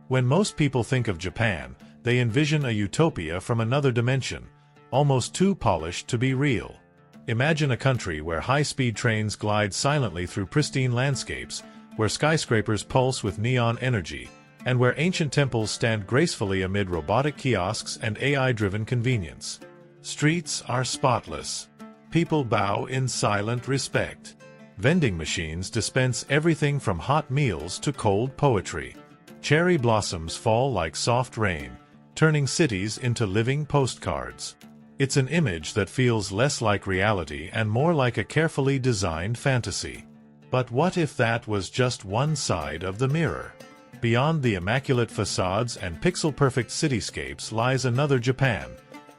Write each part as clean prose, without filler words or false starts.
When most people think of Japan, they envision a utopia from another dimension, almost too polished to be real. Imagine a country where high-speed trains glide silently through pristine landscapes, where skyscrapers pulse with neon energy, and where ancient temples stand gracefully amid robotic kiosks and AI-driven convenience. Streets are spotless. People bow in silent respect. Vending machines dispense everything from hot meals to cold poetry. Cherry blossoms fall like soft rain, turning cities into living postcards. It's an image that feels less like reality and more like a carefully designed fantasy. But what if that was just one side of the mirror? Beyond the immaculate facades and pixel-perfect cityscapes lies another Japan,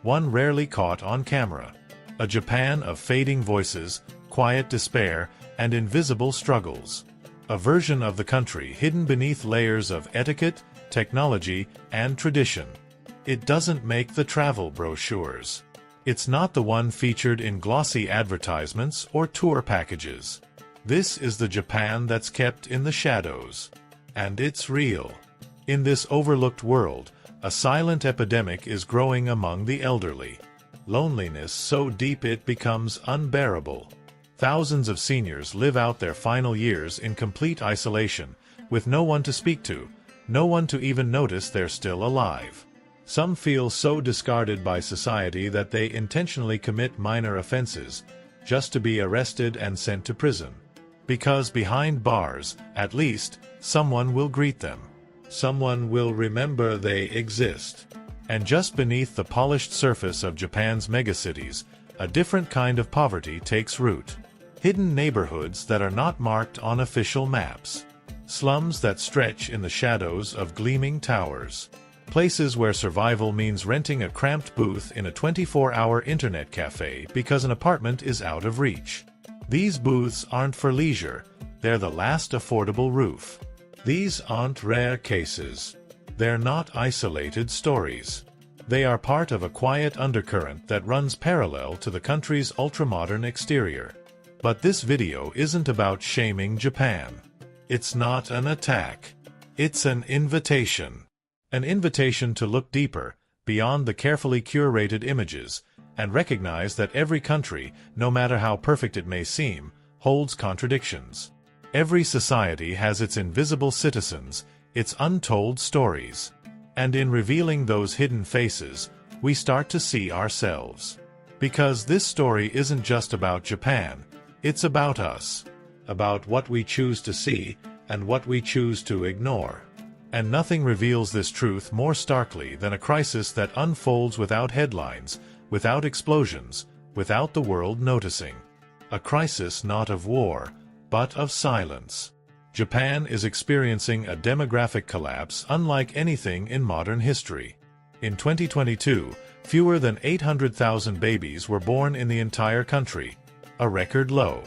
one rarely caught on camera. A Japan of fading voices, quiet despair, and invisible struggles. A version of the country hidden beneath layers of etiquette, technology, and tradition. It doesn't make the travel brochures. It's not the one featured in glossy advertisements or tour packages. This is the Japan that's kept in the shadows. And it's real. In this overlooked world, a silent epidemic is growing among the elderly. Loneliness so deep it becomes unbearable. Thousands of seniors live out their final years in complete isolation, with no one to speak to, no one to even notice they're still alive. Some feel so discarded by society that they intentionally commit minor offenses, just to be arrested and sent to prison. Because behind bars, at least, someone will greet them. Someone will remember they exist. And just beneath the polished surface of Japan's megacities, a different kind of poverty takes root. Hidden neighborhoods that are not marked on official maps. Slums that stretch in the shadows of gleaming towers. Places where survival means renting a cramped booth in a 24-hour internet cafe because an apartment is out of reach. These booths aren't for leisure, they're the last affordable roof. These aren't rare cases. They're not isolated stories. They are part of a quiet undercurrent that runs parallel to the country's ultramodern exterior. But this video isn't about shaming Japan. It's not an attack. It's an invitation. An invitation to look deeper, beyond the carefully curated images, and recognize that every country, no matter how perfect it may seem, holds contradictions. Every society has its invisible citizens, its untold stories. And in revealing those hidden faces, we start to see ourselves. Because this story isn't just about Japan, it's about us. About what we choose to see, and what we choose to ignore. And nothing reveals this truth more starkly than a crisis that unfolds without headlines, without explosions, without the world noticing. A crisis not of war, but of silence. Japan is experiencing a demographic collapse unlike anything in modern history. In 2022, fewer than 800,000 babies were born in the entire country, a record low.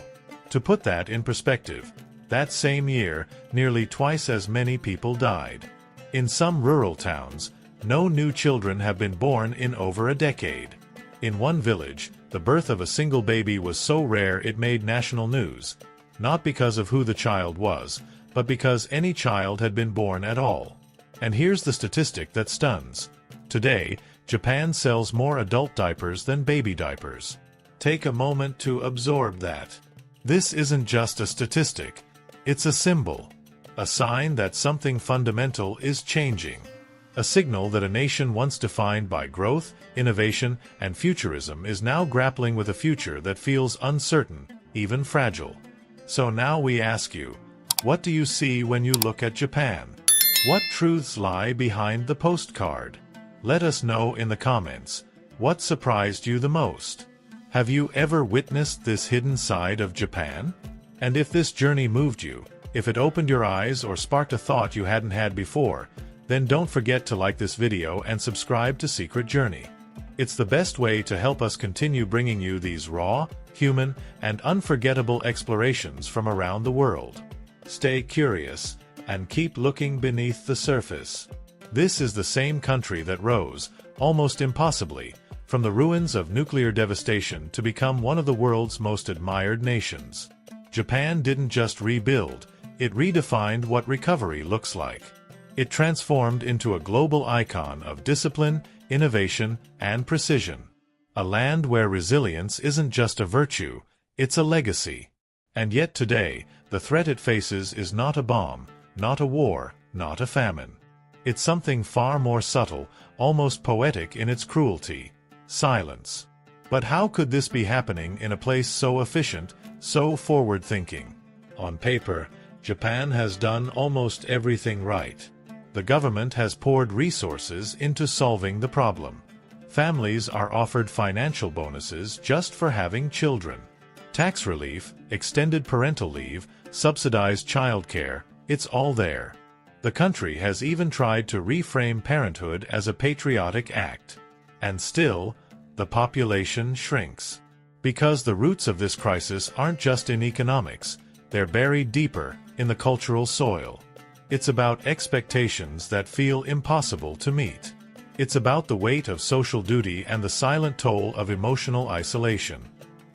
To put that in perspective, that same year, nearly twice as many people died. In some rural towns, no new children have been born in over a decade. In one village, the birth of a single baby was so rare it made national news, not because of who the child was, but because any child had been born at all. And here's the statistic that stuns. Today, Japan sells more adult diapers than baby diapers. Take a moment to absorb that. This isn't just a statistic. It's a symbol, a sign that something fundamental is changing, a signal that a nation once defined by growth, innovation, and futurism is now grappling with a future that feels uncertain, even fragile. So now we ask you, what do you see when you look at Japan? What truths lie behind the postcard? Let us know in the comments. What surprised you the most? Have you ever witnessed this hidden side of Japan? And if this journey moved you, if it opened your eyes or sparked a thought you hadn't had before, then don't forget to like this video and subscribe to Secret Journey. It's the best way to help us continue bringing you these raw, human, and unforgettable explorations from around the world. Stay curious, and keep looking beneath the surface. This is the same country that rose, almost impossibly, from the ruins of nuclear devastation to become one of the world's most admired nations. Japan didn't just rebuild, it redefined what recovery looks like. It transformed into a global icon of discipline, innovation, and precision. A land where resilience isn't just a virtue, it's a legacy. And yet today, the threat it faces is not a bomb, not a war, not a famine. It's something far more subtle, almost poetic in its cruelty: silence. But how could this be happening in a place so efficient, so forward-thinking? On paper, Japan has done almost everything right. The government has poured resources into solving the problem. Families are offered financial bonuses just for having children. Tax relief, extended parental leave, subsidized childcare, it's all there. The country has even tried to reframe parenthood as a patriotic act. And still, the population shrinks. Because the roots of this crisis aren't just in economics, they're buried deeper, in the cultural soil. It's about expectations that feel impossible to meet. It's about the weight of social duty and the silent toll of emotional isolation.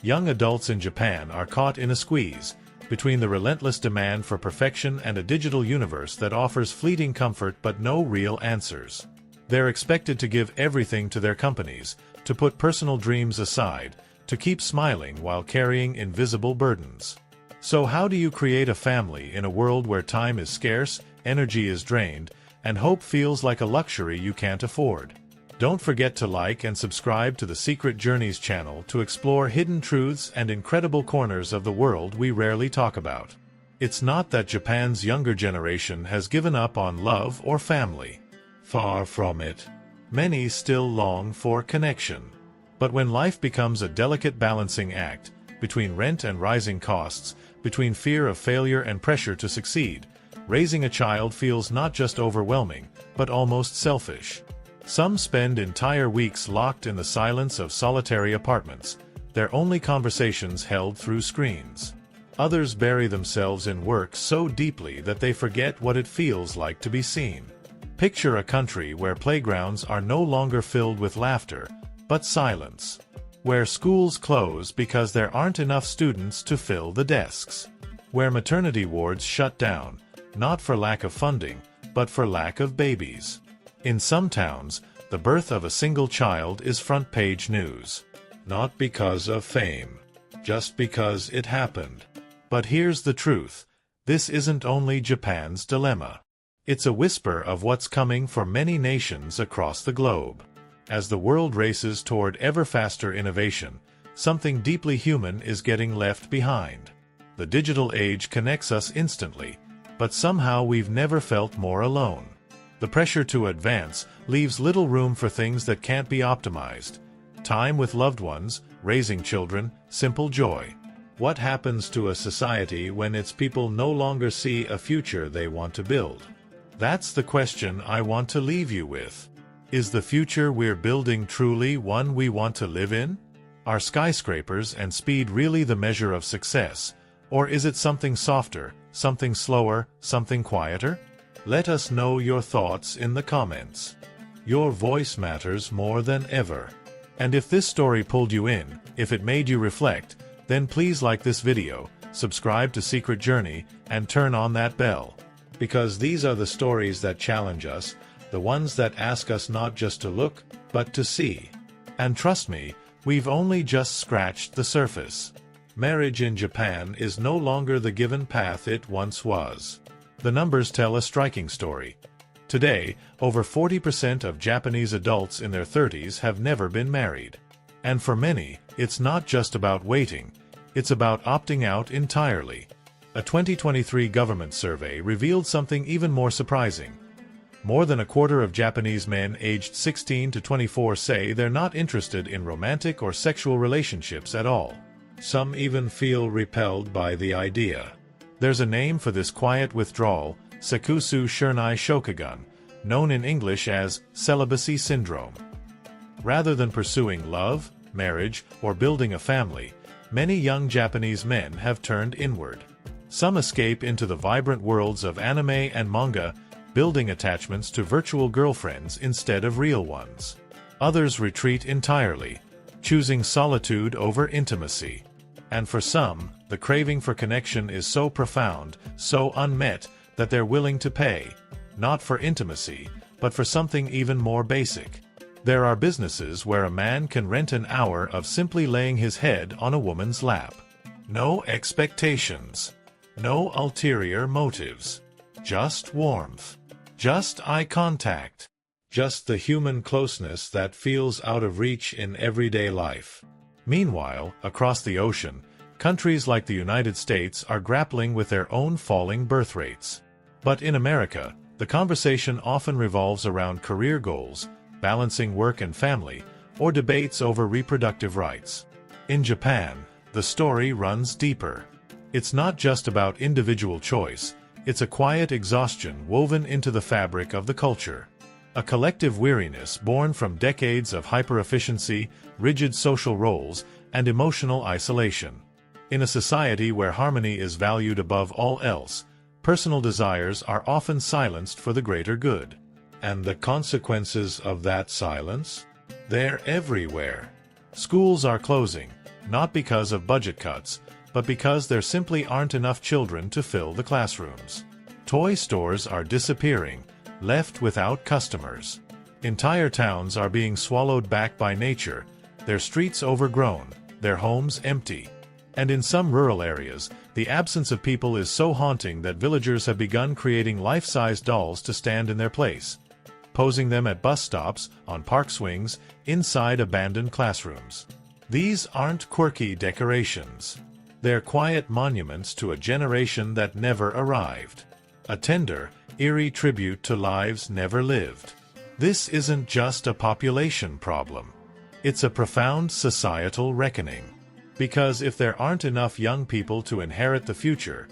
Young adults in Japan are caught in a squeeze, between the relentless demand for perfection and a digital universe that offers fleeting comfort but no real answers. They're expected to give everything to their companies, to put personal dreams aside, to keep smiling while carrying invisible burdens. So how do you create a family in a world where time is scarce, energy is drained, and hope feels like a luxury you can't afford? Don't forget to like and subscribe to the Secret Journeys channel to explore hidden truths and incredible corners of the world we rarely talk about. It's not that Japan's younger generation has given up on love or family. Far from it. Many still long for connection. But when life becomes a delicate balancing act, between rent and rising costs, between fear of failure and pressure to succeed, raising a child feels not just overwhelming, but almost selfish. Some spend entire weeks locked in the silence of solitary apartments, their only conversations held through screens. Others bury themselves in work so deeply that they forget what it feels like to be seen. Picture a country where playgrounds are no longer filled with laughter, but silence. Where schools close because there aren't enough students to fill the desks. Where maternity wards shut down, not for lack of funding, but for lack of babies. In some towns, the birth of a single child is front-page news. Not because of fame. Just because it happened. But here's the truth. This isn't only Japan's dilemma. It's a whisper of what's coming for many nations across the globe. As the world races toward ever-faster innovation, something deeply human is getting left behind. The digital age connects us instantly, but somehow we've never felt more alone. The pressure to advance leaves little room for things that can't be optimized. Time with loved ones, raising children, simple joy. What happens to a society when its people no longer see a future they want to build? That's the question I want to leave you with. Is the future we're building truly one we want to live in? Are skyscrapers and speed really the measure of success? Or is it something softer, something slower, something quieter? Let us know your thoughts in the comments. Your voice matters more than ever. And if this story pulled you in, if it made you reflect, then please like this video, subscribe to Secret Journey, and turn on that bell. Because these are the stories that challenge us, the ones that ask us not just to look, but to see. And trust me, we've only just scratched the surface. Marriage in Japan is no longer the given path it once was. The numbers tell a striking story. Today, over 40% of Japanese adults in their 30s have never been married. And for many, it's not just about waiting, it's about opting out entirely. A 2023 government survey revealed something even more surprising. More than a quarter of Japanese men aged 16 to 24 say they're not interested in romantic or sexual relationships at all. Some even feel repelled by the idea. There's a name for this quiet withdrawal, Sakusu Shurnai Shokugun, known in English as celibacy syndrome. Rather than pursuing love, marriage, or building a family, many young Japanese men have turned inward. Some escape into the vibrant worlds of anime and manga, building attachments to virtual girlfriends instead of real ones. Others retreat entirely, choosing solitude over intimacy. And for some, the craving for connection is so profound, so unmet, that they're willing to pay. not for intimacy, but for something even more basic. There are businesses where a man can rent an hour of simply laying his head on a woman's lap. No expectations. No ulterior motives. Just warmth. Just eye contact. Just the human closeness that feels out of reach in everyday life. Meanwhile, across the ocean, countries like the United States are grappling with their own falling birth rates. But in America, the conversation often revolves around career goals, balancing work and family, or debates over reproductive rights. In Japan, the story runs deeper. It's not just about individual choice, it's a quiet exhaustion woven into the fabric of the culture. A collective weariness born from decades of hyper-efficiency, rigid social roles, and emotional isolation. In a society where harmony is valued above all else, personal desires are often silenced for the greater good. And the consequences of that silence? They're everywhere. Schools are closing, not because of budget cuts, but because there simply aren't enough children to fill the classrooms. Toy stores are disappearing, left without customers. Entire towns are being swallowed back by nature, their streets overgrown, their homes empty. And in some rural areas, the absence of people is so haunting that villagers have begun creating life-size dolls to stand in their place, posing them at bus stops, on park swings, inside abandoned classrooms. These aren't quirky decorations. They're quiet monuments to a generation that never arrived. A tender, eerie tribute to lives never lived. This isn't just a population problem. It's a profound societal reckoning. Because if there aren't enough young people to inherit the future,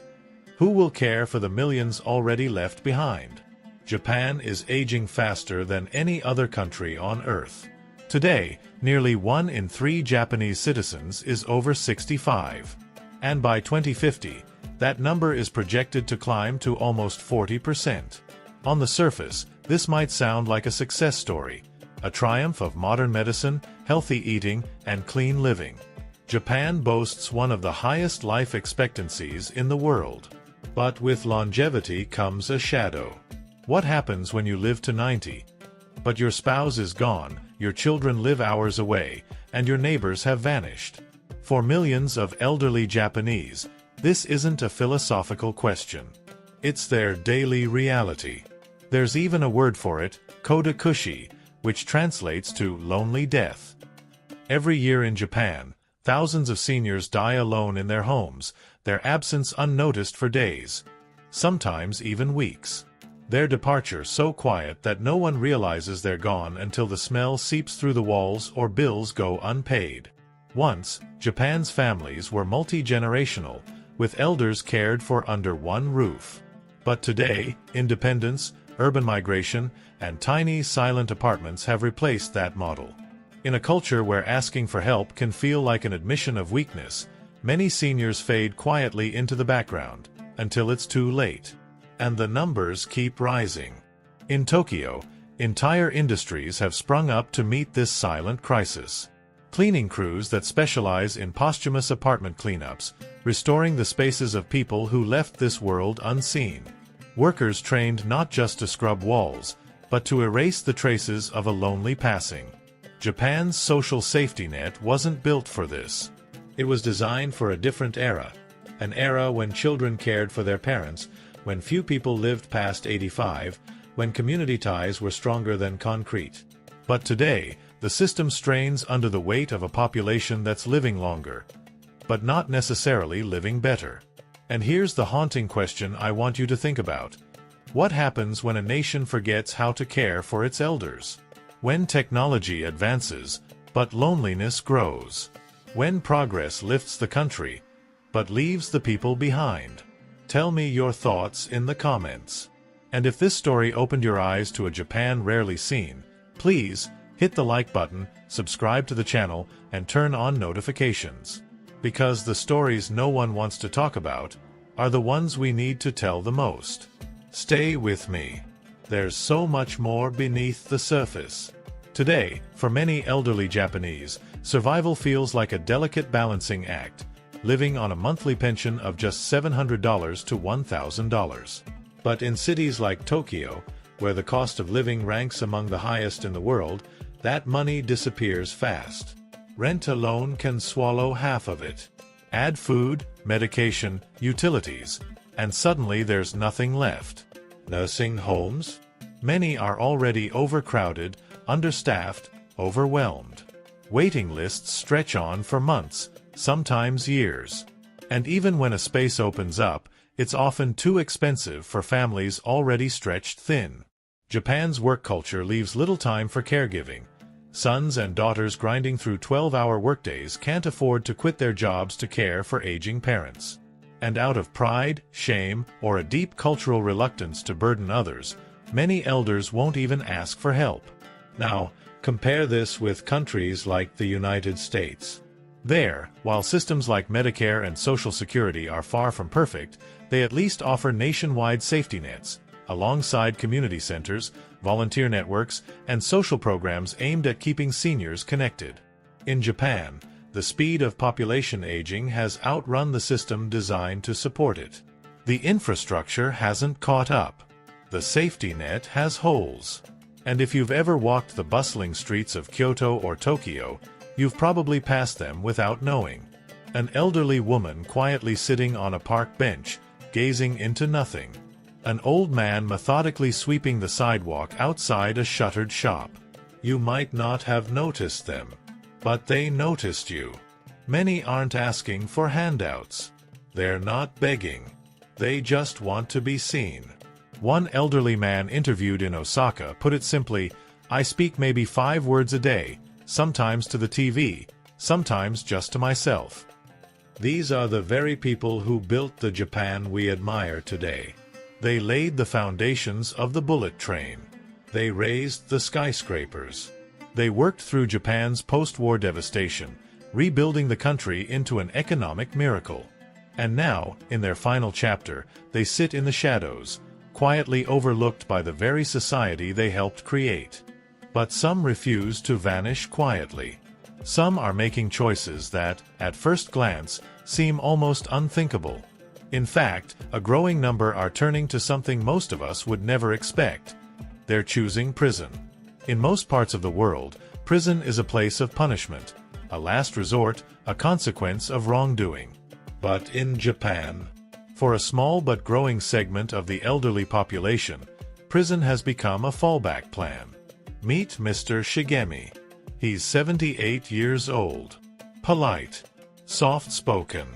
who will care for the millions already left behind? Japan is aging faster than any other country on Earth. Today, nearly 1 in 3 Japanese citizens is over 65. And by 2050, that number is projected to climb to almost 40%. On the surface, this might sound like a success story, a triumph of modern medicine, healthy eating, and clean living. Japan boasts one of the highest life expectancies in the world. But with longevity comes a shadow. What happens when you live to 90? But your spouse is gone, your children live hours away, and your neighbors have vanished. For millions of elderly Japanese, this isn't a philosophical question. It's their daily reality. There's even a word for it, kodakushi, which translates to lonely death. Every year in Japan, thousands of seniors die alone in their homes, their absence unnoticed for days, sometimes even weeks. Their departure so quiet that no one realizes they're gone until the smell seeps through the walls or bills go unpaid. Once, Japan's families were multi-generational, with elders cared for under one roof. But today, independence, urban migration, and tiny silent apartments have replaced that model. In a culture where asking for help can feel like an admission of weakness, many seniors fade quietly into the background, until it's too late. And the numbers keep rising. In Tokyo, entire industries have sprung up to meet this silent crisis. Cleaning crews that specialize in posthumous apartment cleanups, restoring the spaces of people who left this world unseen. Workers trained not just to scrub walls, but to erase the traces of a lonely passing. Japan's social safety net wasn't built for this. It was designed for a different era, an era when children cared for their parents, when few people lived past 85, when community ties were stronger than concrete. But today, the system strains under the weight of a population that's living longer, but not necessarily living better. And here's the haunting question I want you to think about. What happens when a nation forgets how to care for its elders? When technology advances, but loneliness grows? When progress lifts the country, but leaves the people behind? Tell me your thoughts in the comments. And if this story opened your eyes to a Japan rarely seen, please hit the like button, subscribe to the channel, and turn on notifications. Because the stories no one wants to talk about are the ones we need to tell the most. Stay with me. There's so much more beneath the surface. Today, for many elderly Japanese, survival feels like a delicate balancing act, living on a monthly pension of just $700 to $1,000. But in cities like Tokyo, where the cost of living ranks among the highest in the world, that money disappears fast. Rent alone can swallow half of it. Add food, medication, utilities, and suddenly there's nothing left. Nursing homes? Many are already overcrowded, understaffed, overwhelmed. Waiting lists stretch on for months, sometimes years. And even when a space opens up, it's often too expensive for families already stretched thin. Japan's work culture leaves little time for caregiving. Sons and daughters grinding through 12-hour workdays can't afford to quit their jobs to care for aging parents. And out of pride, shame, or a deep cultural reluctance to burden others, many elders won't even ask for help. Now, compare this with countries like the United States. There, while systems like Medicare and Social Security are far from perfect, they at least offer nationwide safety nets, alongside community centers, volunteer networks, and social programs aimed at keeping seniors connected. In Japan, the speed of population aging has outrun the system designed to support it. The infrastructure hasn't caught up. The safety net has holes. And if you've ever walked the bustling streets of Kyoto or Tokyo, you've probably passed them without knowing. An elderly woman quietly sitting on a park bench, gazing into nothing. An old man methodically sweeping the sidewalk outside a shuttered shop. You might not have noticed them, but they noticed you. Many aren't asking for handouts. They're not begging. They just want to be seen. One elderly man interviewed in Osaka put it simply, "I speak maybe 5 words a day, sometimes to the TV, sometimes just to myself." These are the very people who built the Japan we admire today. They laid the foundations of the bullet train. They raised the skyscrapers. They worked through Japan's post-war devastation, rebuilding the country into an economic miracle. And now, in their final chapter, they sit in the shadows, quietly overlooked by the very society they helped create. But some refuse to vanish quietly. Some are making choices that, at first glance, seem almost unthinkable. In fact, a growing number are turning to something most of us would never expect. They're choosing prison. In most parts of the world, prison is a place of punishment, a last resort, a consequence of wrongdoing. But in Japan, for a small but growing segment of the elderly population, prison has become a fallback plan. Meet Mr. Shigemi. He's 78 years old. Polite. Soft-spoken.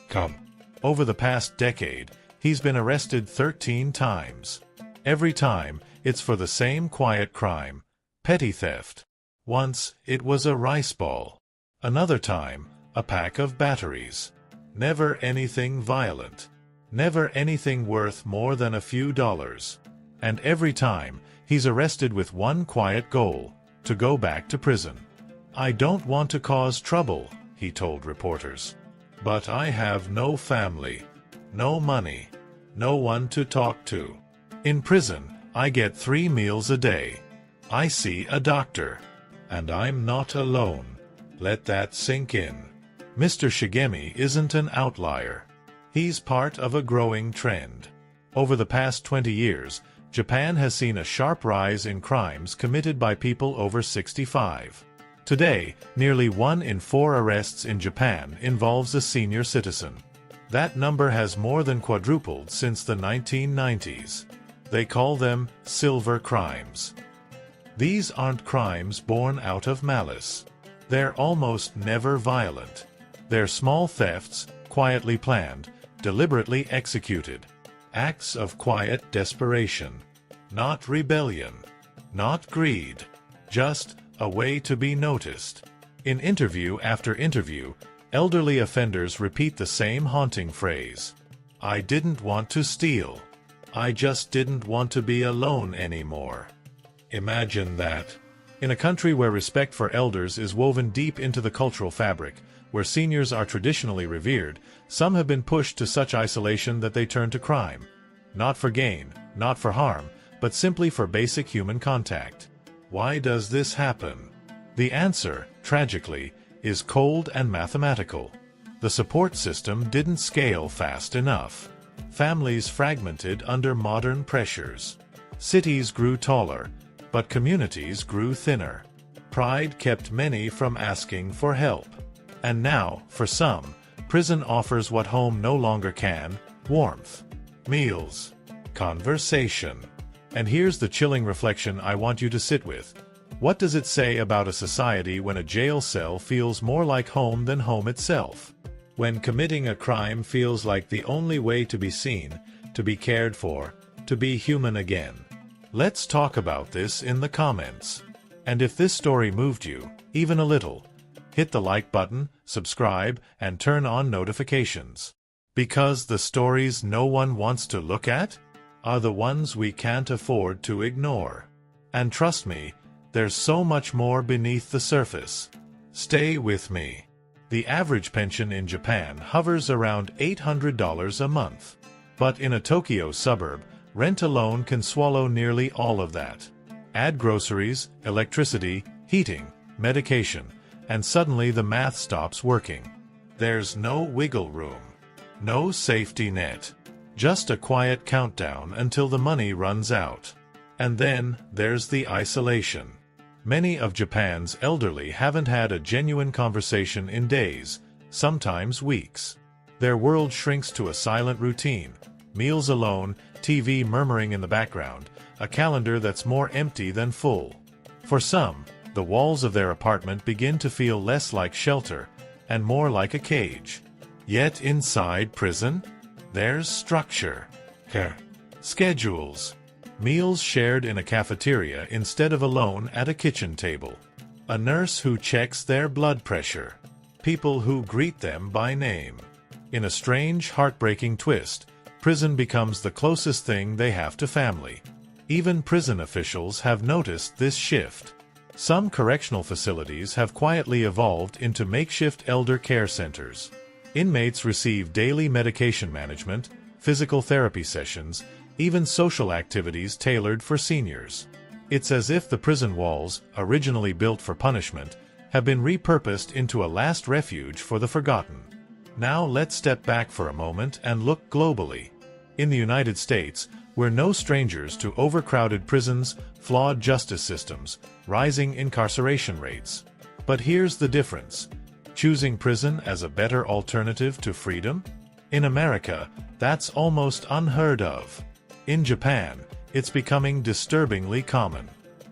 Come. Over the past decade, he's been arrested 13 times. Every time, it's for the same quiet crime, petty theft. Once, it was a rice ball. Another time, a pack of batteries. Never anything violent. Never anything worth more than a few dollars. And every time, he's arrested with one quiet goal, to go back to prison. "I don't want to cause trouble," he told reporters. "But I have no family, no money, no one to talk to. In prison, I get 3 meals a day. I see a doctor. And I'm not alone." Let that sink in. Mr. Shigemi isn't an outlier. He's part of a growing trend. Over the past 20 years, Japan has seen a sharp rise in crimes committed by people over 65. Today, nearly 1 in 4 arrests in Japan involves a senior citizen. That number has more than quadrupled since the 1990s. They call them silver crimes. These aren't crimes born out of malice. They're almost never violent. They're small thefts, quietly planned, deliberately executed. Acts of quiet desperation. Not rebellion. Not greed. Just a way to be noticed. In interview after interview, elderly offenders repeat the same haunting phrase. "I didn't want to steal. I just didn't want to be alone anymore." Imagine that. In a country where respect for elders is woven deep into the cultural fabric, where seniors are traditionally revered, some have been pushed to such isolation that they turn to crime. Not for gain, not for harm, but simply for basic human contact. Why does this happen? The answer, tragically, is cold and mathematical. The support system didn't scale fast enough. Families fragmented under modern pressures. Cities grew taller, but communities grew thinner. Pride kept many from asking for help. And now, for some, prison offers what home no longer can: warmth, meals, conversation. And here's the chilling reflection I want you to sit with. What does it say about a society when a jail cell feels more like home than home itself? When committing a crime feels like the only way to be seen, to be cared for, to be human again? Let's talk about this in the comments. And if this story moved you, even a little, hit the like button, subscribe, and turn on notifications. Because the stories no one wants to look at are the ones we can't afford to ignore. And trust me, there's so much more beneath the surface. Stay with me. The average pension in Japan hovers around $800 a month. But in a Tokyo suburb, rent alone can swallow nearly all of that. Add groceries, electricity, heating, medication, and suddenly the math stops working. There's no wiggle room. No safety net. Just a quiet countdown until the money runs out. And then, there's the isolation. Many of Japan's elderly haven't had a genuine conversation in days, sometimes weeks. Their world shrinks to a silent routine: meals alone, TV murmuring in the background, a calendar that's more empty than full. For some, the walls of their apartment begin to feel less like shelter and more like a cage. Yet inside prison, there's structure. Schedules. Meals shared in a cafeteria instead of alone at a kitchen table. A nurse who checks their blood pressure. People who greet them by name. In a strange, heartbreaking twist, prison becomes the closest thing they have to family. Even prison officials have noticed this shift. Some correctional facilities have quietly evolved into makeshift elder care centers. Inmates receive daily medication management, physical therapy sessions, even social activities tailored for seniors. It's as if the prison walls, originally built for punishment, have been repurposed into a last refuge for the forgotten. Now let's step back for a moment and look globally. In the United States, we're no strangers to overcrowded prisons, flawed justice systems, rising incarceration rates. But here's the difference. Choosing prison as a better alternative to freedom? In America, that's almost unheard of. In Japan, it's becoming disturbingly common.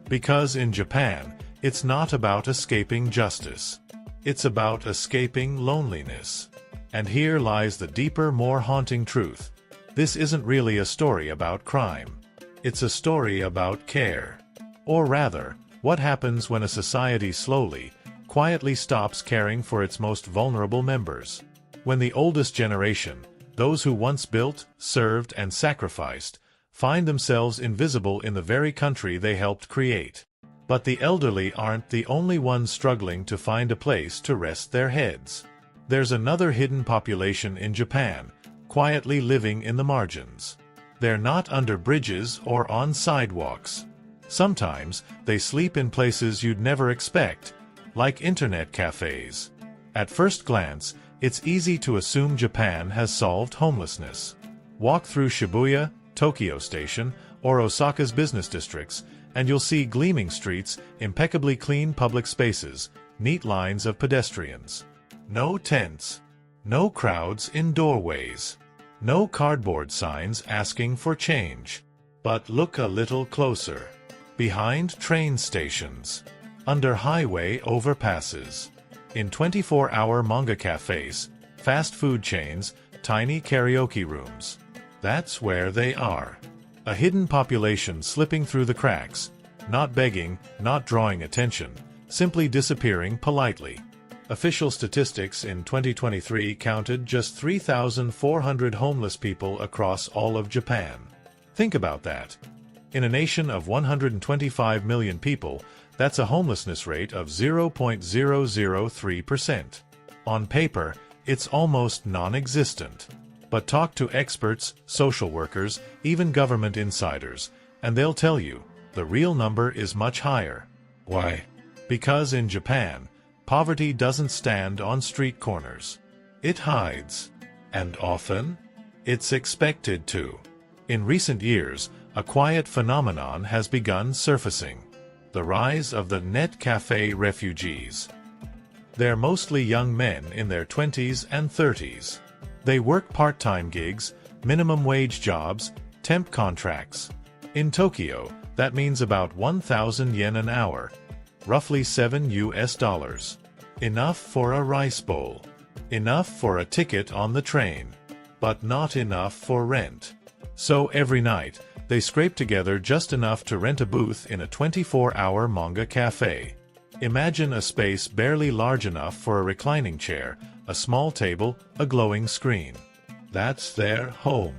Because in Japan, it's not about escaping justice. It's about escaping loneliness. And here lies the deeper, more haunting truth. This isn't really a story about crime. It's a story about care. Or rather, what happens when a society slowly, quietly stops caring for its most vulnerable members. When the oldest generation, those who once built, served, and sacrificed, find themselves invisible in the very country they helped create. But the elderly aren't the only ones struggling to find a place to rest their heads. There's another hidden population in Japan, quietly living in the margins. They're not under bridges or on sidewalks. Sometimes, they sleep in places you'd never expect, like internet cafes. At first glance, it's easy to assume Japan has solved homelessness. Walk through Shibuya, Tokyo Station, or Osaka's business districts, and you'll see gleaming streets, impeccably clean public spaces, neat lines of pedestrians. No tents. No crowds in doorways. No cardboard signs asking for change. But look a little closer. Behind train stations. Under highway overpasses. In 24-hour manga cafes, fast food chains, tiny karaoke rooms. That's where they are. A hidden population slipping through the cracks, not begging, not drawing attention, simply disappearing politely. Official statistics in 2023 counted just 3,400 homeless people across all of Japan. Think about that. In a nation of 125 million people, that's a homelessness rate of 0.003%. On paper, it's almost non-existent. But talk to experts, social workers, even government insiders, and they'll tell you, the real number is much higher. Why? Because in Japan, poverty doesn't stand on street corners. It hides. And often, it's expected to. In recent years, a quiet phenomenon has begun surfacing: the rise of the net cafe refugees. They're mostly young men in their 20s and 30s. They work part-time gigs, minimum wage jobs, temp contracts. In Tokyo, that means about 1,000 yen an hour, roughly $7. Enough for a rice bowl. Enough for a ticket on the train. But not enough for rent. So every night, they scrape together just enough to rent a booth in a 24-hour manga cafe. Imagine a space barely large enough for a reclining chair, a small table, a glowing screen. That's their home.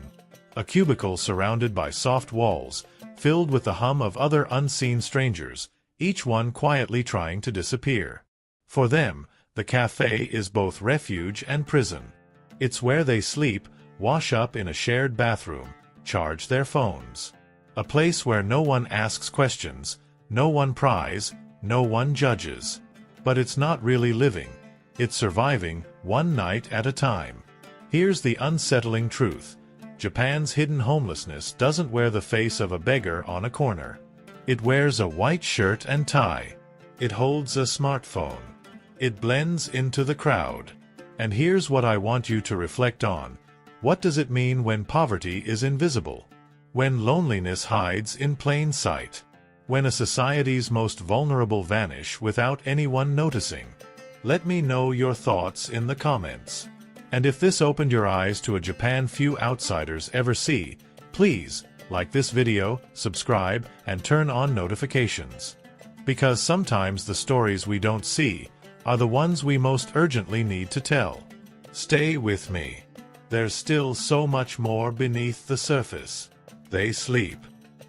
A cubicle surrounded by soft walls, filled with the hum of other unseen strangers, each one quietly trying to disappear. For them, the cafe is both refuge and prison. It's where they sleep, wash up in a shared bathroom, charge their phones. A place where no one asks questions, no one pries, no one judges. But it's not really living. It's surviving, one night at a time. Here's the unsettling truth. Japan's hidden homelessness doesn't wear the face of a beggar on a corner. It wears a white shirt and tie. It holds a smartphone. It blends into the crowd. And here's what I want you to reflect on. What does it mean when poverty is invisible? When loneliness hides in plain sight? When a society's most vulnerable vanish without anyone noticing? Let me know your thoughts in the comments. And if this opened your eyes to a Japan few outsiders ever see, please like this video, subscribe, and turn on notifications. Because sometimes the stories we don't see are the ones we most urgently need to tell. Stay with me. There's still so much more beneath the surface. They sleep.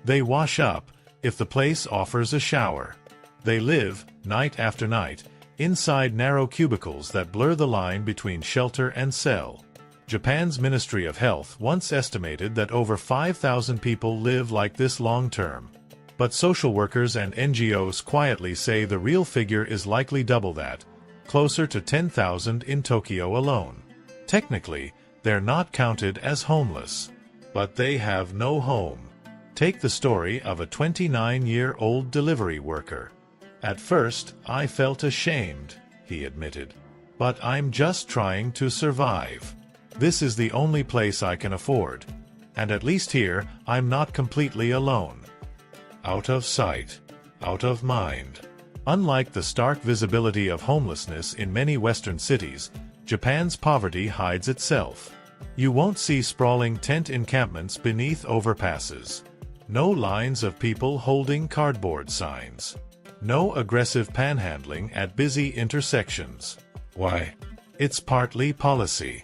They wash up, if the place offers a shower. They live, night after night, inside narrow cubicles that blur the line between shelter and cell. Japan's Ministry of Health once estimated that over 5,000 people live like this long-term. But social workers and NGOs quietly say the real figure is likely double that, closer to 10,000 in Tokyo alone. Technically, they're not counted as homeless. But they have no home. Take the story of a 29-year-old delivery worker. At first, I felt ashamed, he admitted. But I'm just trying to survive. This is the only place I can afford. And at least here, I'm not completely alone. Out of sight. Out of mind. Unlike the stark visibility of homelessness in many Western cities, Japan's poverty hides itself. You won't see sprawling tent encampments beneath overpasses. No lines of people holding cardboard signs. No aggressive panhandling at busy intersections. Why? It's partly policy.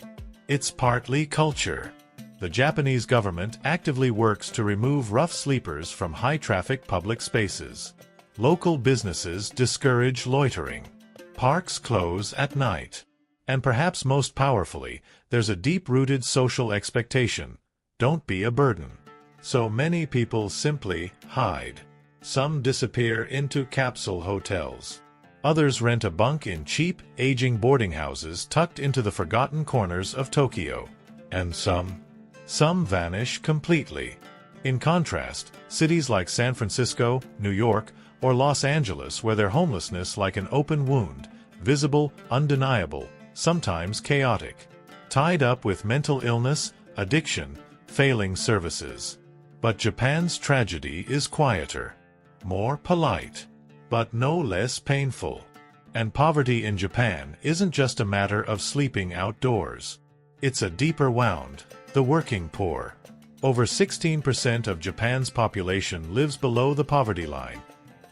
It's partly culture. The Japanese government actively works to remove rough sleepers from high-traffic public spaces. Local businesses discourage loitering. Parks close at night. And perhaps most powerfully, there's a deep-rooted social expectation. Don't be a burden. So many people simply hide. Some disappear into capsule hotels. Others rent a bunk in cheap, aging boarding houses tucked into the forgotten corners of Tokyo. And some vanish completely. In contrast, cities like San Francisco, New York, or Los Angeles wear their homelessness like an open wound, visible, undeniable, sometimes chaotic. Tied up with mental illness, addiction, failing services. But Japan's tragedy is quieter. More polite. But no less painful. And poverty in Japan isn't just a matter of sleeping outdoors. It's a deeper wound, the working poor. Over 16% of Japan's population lives below the poverty line,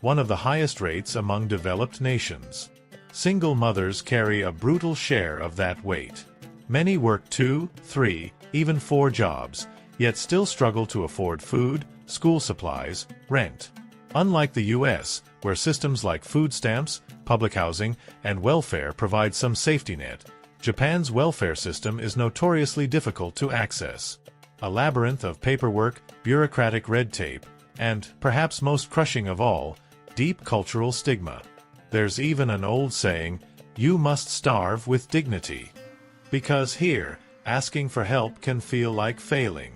one of the highest rates among developed nations. Single mothers carry a brutal share of that weight. Many work 2, 3, even 4 jobs, yet still struggle to afford food, school supplies, rent. Unlike the U.S., where systems like food stamps, public housing, and welfare provide some safety net, Japan's welfare system is notoriously difficult to access. A labyrinth of paperwork, bureaucratic red tape, and, perhaps most crushing of all, deep cultural stigma. There's even an old saying, "You must starve with dignity." Because here, asking for help can feel like failing.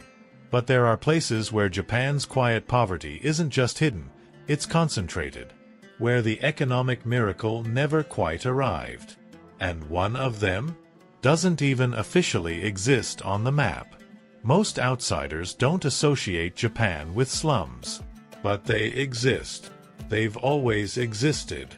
But there are places where Japan's quiet poverty isn't just hidden, it's concentrated, where the economic miracle never quite arrived. And one of them doesn't even officially exist on the map. Most outsiders don't associate Japan with slums. But they exist. They've always existed.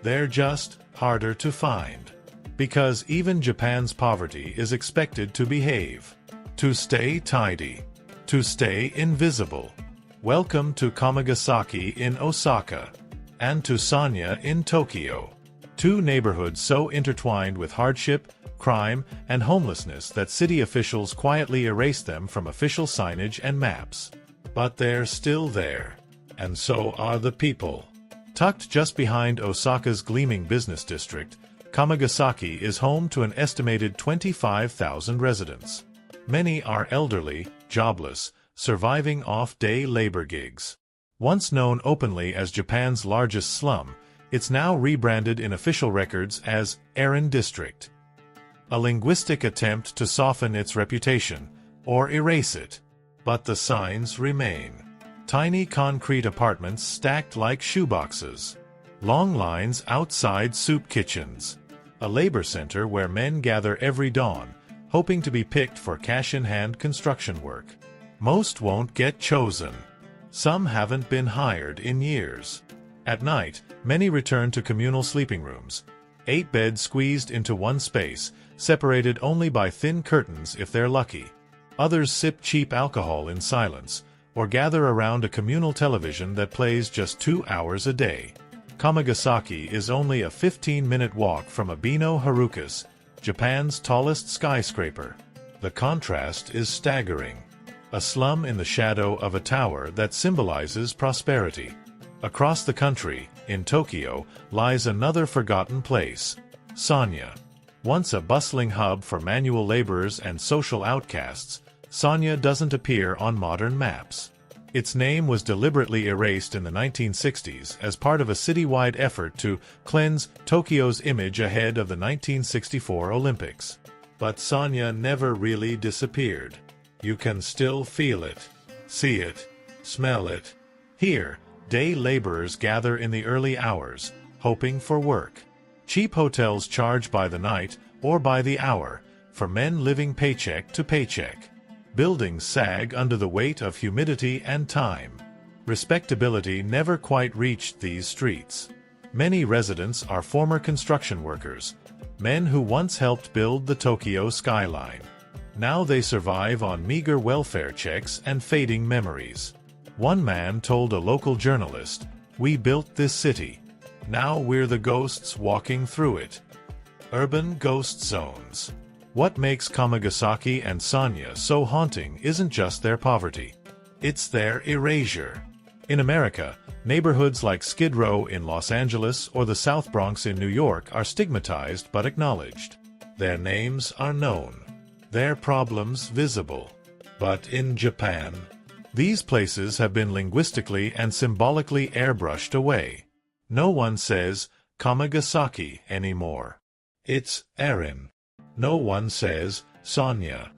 They're just harder to find. Because even Japan's poverty is expected to behave, to stay tidy, to stay invisible. Welcome to Kamagasaki in Osaka, and to Sanya in Tokyo. Two neighborhoods so intertwined with hardship, crime, and homelessness that city officials quietly erase them from official signage and maps. But they're still there. And so are the people. Tucked just behind Osaka's gleaming business district, Kamagasaki is home to an estimated 25,000 residents. Many are elderly, jobless, surviving off day labor gigs. Once known openly as Japan's largest slum, it's now rebranded in official records as Erin District. A linguistic attempt to soften its reputation, or erase it. But the signs remain. Tiny concrete apartments stacked like shoeboxes. Long lines outside soup kitchens. A labor center where men gather every dawn, hoping to be picked for cash-in-hand construction work. Most won't get chosen. Some haven't been hired in years. At night, many return to communal sleeping rooms. 8 beds squeezed into one space, separated only by thin curtains if they're lucky. Others sip cheap alcohol in silence, or gather around a communal television that plays just 2 hours a day. Kamagasaki is only a 15-minute walk from Abeno Harukas, Japan's tallest skyscraper. The contrast is staggering. A slum in the shadow of a tower that symbolizes prosperity. Across the country, in Tokyo, lies another forgotten place, Sanya. Once a bustling hub for manual laborers and social outcasts, Sanya doesn't appear on modern maps. Its name was deliberately erased in the 1960s as part of a citywide effort to cleanse Tokyo's image ahead of the 1964 Olympics. But Sanya never really disappeared. You can still feel it, see it, smell it. Here, day laborers gather in the early hours, hoping for work. Cheap hotels charge by the night, or by the hour, for men living paycheck to paycheck. Buildings sag under the weight of humidity and time. Respectability never quite reached these streets. Many residents are former construction workers, men who once helped build the Tokyo skyline. Now they survive on meager welfare checks and fading memories. One man told a local journalist, "We built this city. Now we're the ghosts walking through it." Urban ghost zones. What makes Kamagasaki and Sanya so haunting isn't just their poverty. It's their erasure. In America, neighborhoods like Skid Row in Los Angeles or the South Bronx in New York are stigmatized but acknowledged. Their names are known. Their problems visible. But in Japan, these places have been linguistically and symbolically airbrushed away. No one says Kamagasaki anymore. It's Erin. No one says Sanya.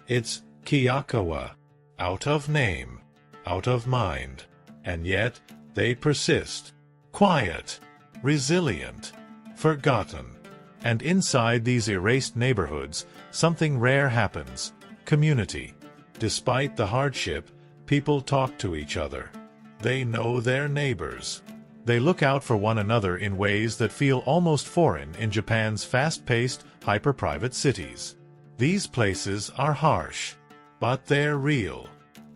It's Kiyakawa. Out of name. Out of mind. And yet, they persist. Quiet. Resilient. Forgotten. And inside these erased neighborhoods, something rare happens. Community. Despite the hardship, people talk to each other. They know their neighbors. They look out for one another in ways that feel almost foreign in Japan's fast-paced, hyper-private cities. These places are harsh, but they're real.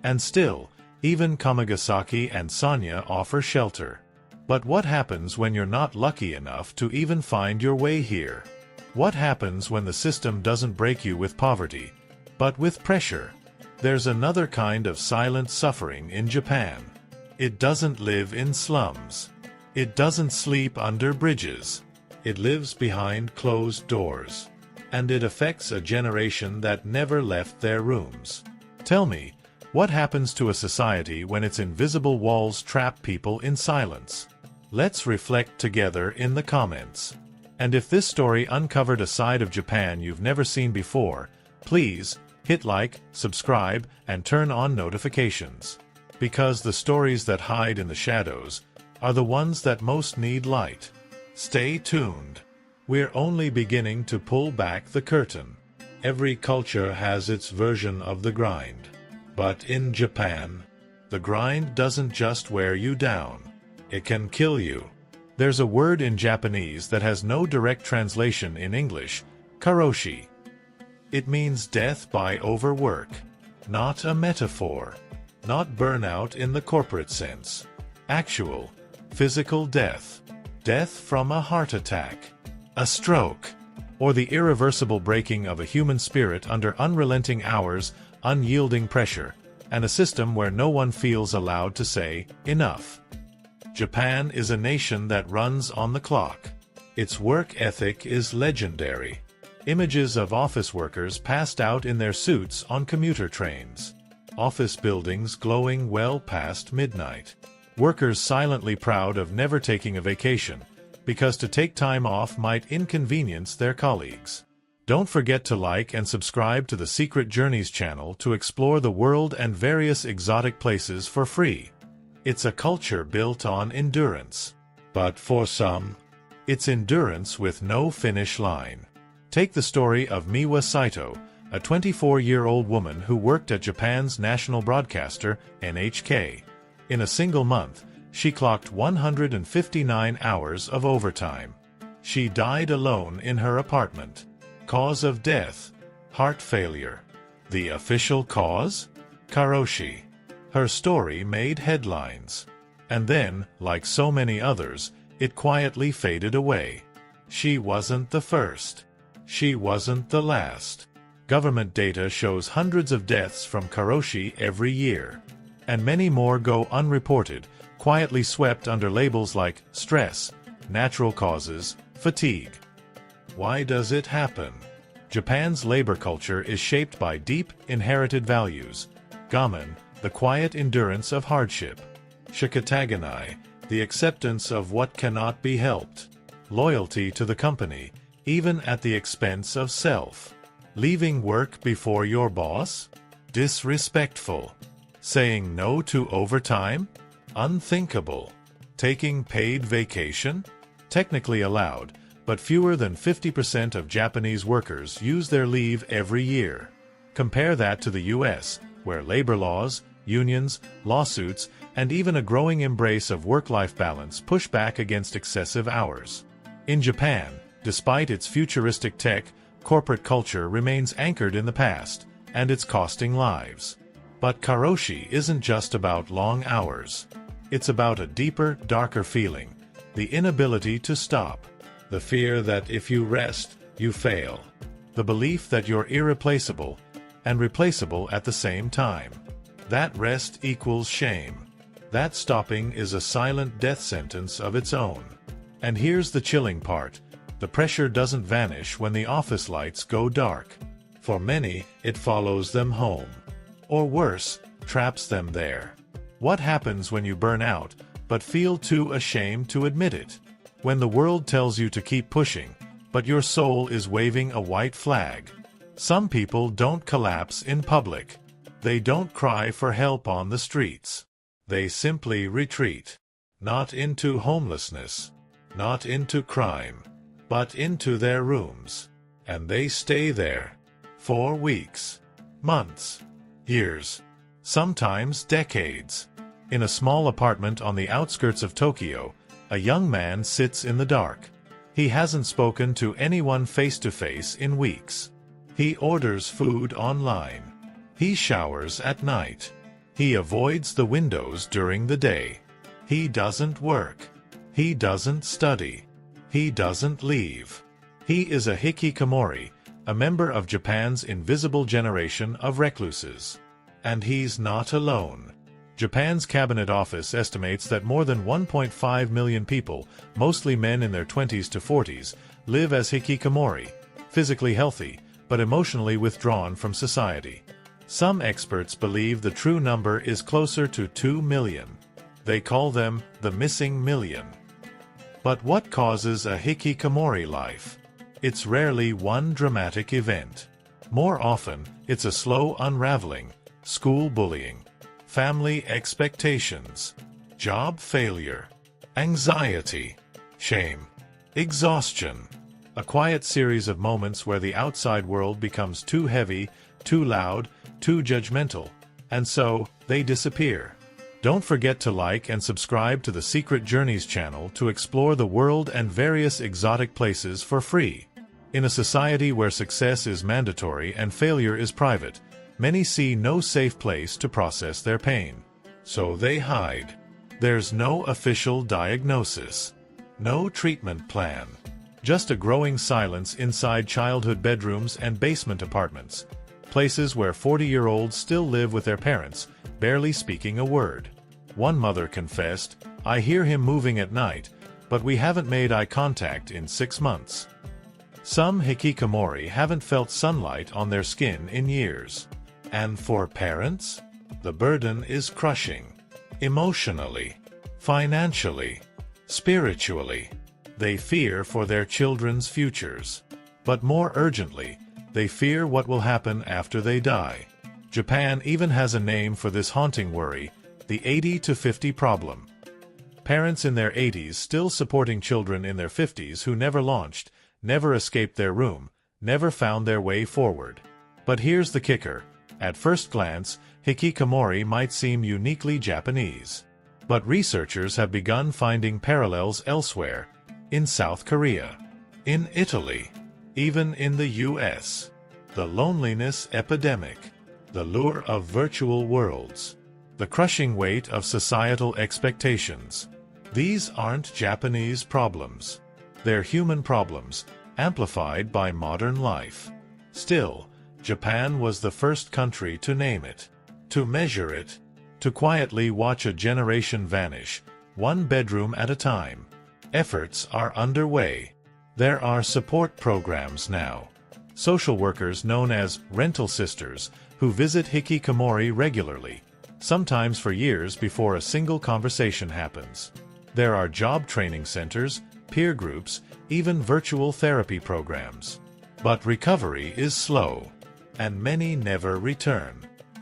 And still, even Kamagasaki and Sanya offer shelter. But what happens when you're not lucky enough to even find your way here? What happens when the system doesn't break you with poverty, but with pressure? There's another kind of silent suffering in Japan. It doesn't live in slums. It doesn't sleep under bridges. It lives behind closed doors. And it affects a generation that never left their rooms. Tell me, what happens to a society when its invisible walls trap people in silence? Let's reflect together in the comments. And if this story uncovered a side of Japan you've never seen before, please Hit like, subscribe, and turn on notifications. Because the stories that hide in the shadows are the ones that most need light. Stay tuned. We're only beginning to pull back the curtain. Every culture has its version of the grind. But in Japan, the grind doesn't just wear you down. It can kill you. There's a word in Japanese that has no direct translation in English, karoshi. It means death by overwork. Not a metaphor. Not burnout in the corporate sense. Actual, physical death. Death from a heart attack, a stroke, or the irreversible breaking of a human spirit under unrelenting hours, unyielding pressure, and a system where no one feels allowed to say, enough. Japan is a nation that runs on the clock. Its work ethic is legendary. Images of office workers passed out in their suits on commuter trains. Office buildings glowing well past midnight. Workers silently proud of never taking a vacation, because to take time off might inconvenience their colleagues. Don't forget to like and subscribe to the Secret Journeys channel to explore the world and various exotic places for free. It's a culture built on endurance. But for some, it's endurance with no finish line. Take the story of Miwa Saito, a 24-year-old woman who worked at Japan's national broadcaster, NHK. In a single month, she clocked 159 hours of overtime. She died alone in her apartment. Cause of death: heart failure. The official cause? Karoshi. Her story made headlines. And then, like so many others, it quietly faded away. She wasn't the first. She wasn't the last. Government data shows hundreds of deaths from karoshi every year. And many more go unreported, quietly swept under labels like stress, natural causes, fatigue. Why does it happen? Japan's labor culture is shaped by deep, inherited values. Gamen, the quiet endurance of hardship. Shikataganai, the acceptance of what cannot be helped. Loyalty to the company, even at the expense of self. Leaving work before your boss? Disrespectful. Saying no to overtime? Unthinkable. Taking paid vacation? Technically allowed, but fewer than 50% of Japanese workers use their leave every year. Compare that to the US, where labor laws, unions, lawsuits, and even a growing embrace of work-life balance push back against excessive hours. In Japan, despite its futuristic tech, corporate culture remains anchored in the past, and it's costing lives. But karoshi isn't just about long hours. It's about a deeper, darker feeling, the inability to stop, the fear that if you rest, you fail, the belief that you're irreplaceable and replaceable at the same time. That rest equals shame. That stopping is a silent death sentence of its own. And here's the chilling part: the pressure doesn't vanish when the office lights go dark. For many, it follows them home. Or worse, traps them there. What happens when you burn out, but feel too ashamed to admit it? When the world tells you to keep pushing, but your soul is waving a white flag. Some people don't collapse in public. They don't cry for help on the streets. They simply retreat. Not into homelessness, not into crime, but into their rooms. And they stay there. For weeks, months, years, sometimes decades. In a small apartment on the outskirts of Tokyo, a young man sits in the dark. He hasn't spoken to anyone face-to-face in weeks. He orders food online. He showers at night. He avoids the windows during the day. He doesn't work. He doesn't study. He doesn't leave. He is a hikikomori, a member of Japan's invisible generation of recluses. And he's not alone. Japan's Cabinet Office estimates that more than 1.5 million people, mostly men in their 20s to 40s, live as hikikomori, physically healthy, but emotionally withdrawn from society. Some experts believe the true number is closer to 2 million. They call them the missing million. But what causes a hikikomori life? It's rarely one dramatic event. More often, it's a slow unraveling: school bullying, family expectations, job failure, anxiety, shame, exhaustion. A quiet series of moments where the outside world becomes too heavy, too loud, too judgmental, and so, they disappear. Don't forget to like and subscribe to the Secret Journeys channel to explore the world and various exotic places for free. In a society where success is mandatory and failure is private, many see no safe place to process their pain. So they hide. There's no official diagnosis, no treatment plan, just a growing silence inside childhood bedrooms and basement apartments, places where 40-year-olds still live with their parents, barely speaking a word. One mother confessed, "I hear him moving at night, but we haven't made eye contact in 6 months." Some hikikomori haven't felt sunlight on their skin in years. And for parents, the burden is crushing. Emotionally, financially, spiritually. They fear for their children's futures. But more urgently, they fear what will happen after they die. Japan even has a name for this haunting worry: the 80 to 50 problem. Parents in their 80s still supporting children in their 50s who never launched, never escaped their room, never found their way forward. But here's the kicker. At first glance, hikikomori might seem uniquely Japanese. But researchers have begun finding parallels elsewhere: in South Korea, in Italy, even in the US. The loneliness epidemic, the lure of virtual worlds, the crushing weight of societal expectations. These aren't Japanese problems. They're human problems, amplified by modern life. Still, Japan was the first country to name it, to measure it, to quietly watch a generation vanish, one bedroom at a time. Efforts are underway. There are support programs now. Social workers known as rental sisters who visit hikikomori regularly, sometimes for years before a single conversation happens. There are job training centers, peer groups, even virtual therapy programs. But recovery is slow, and many never return.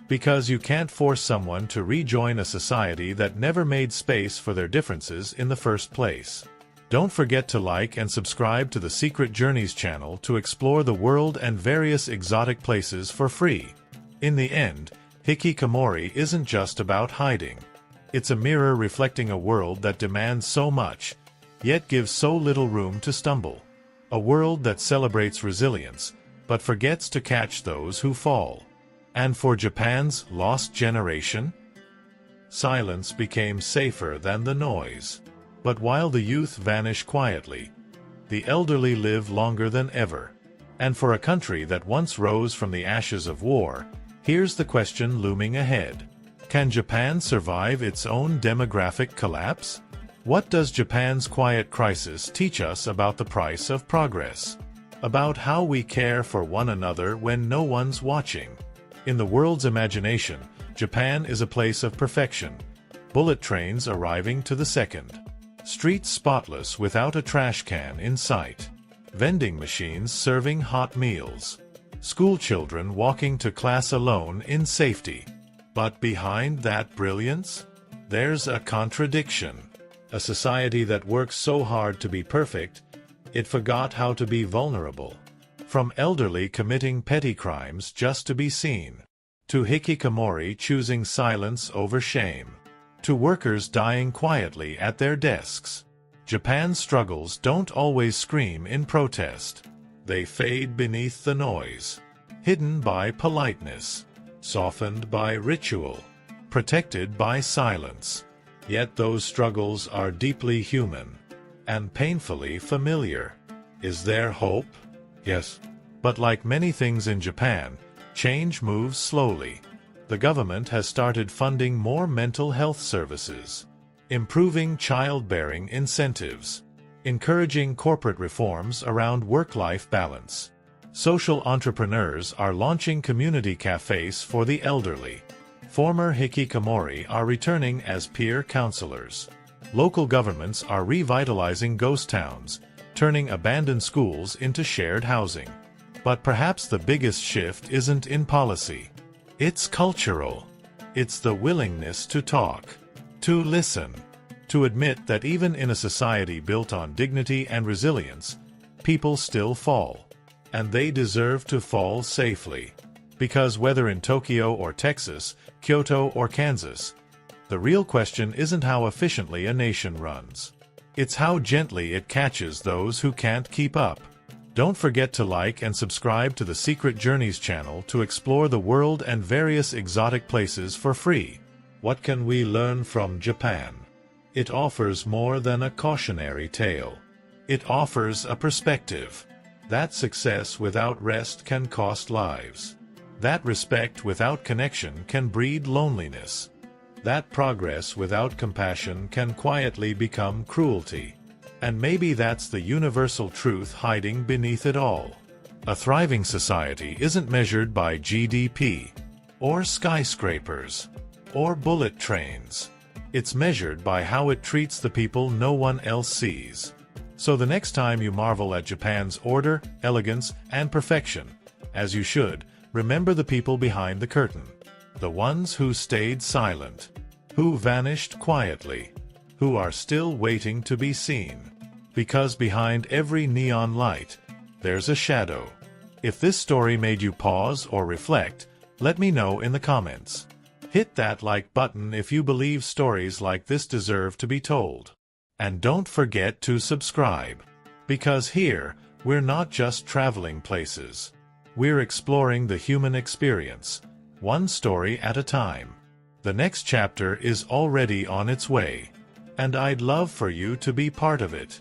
Because you can't force someone to rejoin a society that never made space for their differences in the first place. Don't forget to like and subscribe to the Secret Journeys channel to explore the world and various exotic places for free. In the end, hikikomori isn't just about hiding. It's a mirror reflecting a world that demands so much, yet gives so little room to stumble. A world that celebrates resilience, but forgets to catch those who fall. And for Japan's lost generation, silence became safer than the noise. But while the youth vanish quietly, the elderly live longer than ever. And for a country that once rose from the ashes of war, here's the question looming ahead. Can Japan survive its own demographic collapse? What does Japan's quiet crisis teach us about the price of progress? About how we care for one another when no one's watching? In the world's imagination, Japan is a place of perfection. Bullet trains arriving to the second. Streets spotless without a trash can in sight. Vending machines serving hot meals. School children walking to class alone in safety. But behind that brilliance, there's a contradiction. A society that works so hard to be perfect, it forgot how to be vulnerable. From elderly committing petty crimes just to be seen, to hikikomori choosing silence over shame, to workers dying quietly at their desks. Japan's struggles don't always scream in protest. They fade beneath the noise, hidden by politeness, softened by ritual, protected by silence. Yet those struggles are deeply human and painfully familiar. Is there hope? Yes. But like many things in Japan, change moves slowly. The government has started funding more mental health services, improving childbearing incentives, encouraging corporate reforms around work-life balance. Social entrepreneurs are launching community cafes for the elderly. Former hikikomori are returning as peer counselors. Local governments are revitalizing ghost towns, turning abandoned schools into shared housing. But perhaps the biggest shift isn't in policy. It's cultural. It's the willingness to talk, to listen, to admit that even in a society built on dignity and resilience, people still fall. And they deserve to fall safely. Because whether in Tokyo or Texas, Kyoto or Kansas, the real question isn't how efficiently a nation runs. It's how gently it catches those who can't keep up. Don't forget to like and subscribe to the Secret Journeys channel to explore the world and various exotic places for free. What can we learn from Japan? It offers more than a cautionary tale. It offers a perspective. That success without rest can cost lives. That respect without connection can breed loneliness. That progress without compassion can quietly become cruelty. And maybe that's the universal truth hiding beneath it all. A thriving society isn't measured by GDP, or skyscrapers, or bullet trains. It's measured by how it treats the people no one else sees. So the next time you marvel at Japan's order, elegance, and perfection, as you should, remember the people behind the curtain. The ones who stayed silent, who vanished quietly, who are still waiting to be seen. Because behind every neon light, there's a shadow. If this story made you pause or reflect, let me know in the comments. Hit that like button if you believe stories like this deserve to be told. And don't forget to subscribe. Because here, we're not just traveling places. We're exploring the human experience, one story at a time. The next chapter is already on its way, and I'd love for you to be part of it.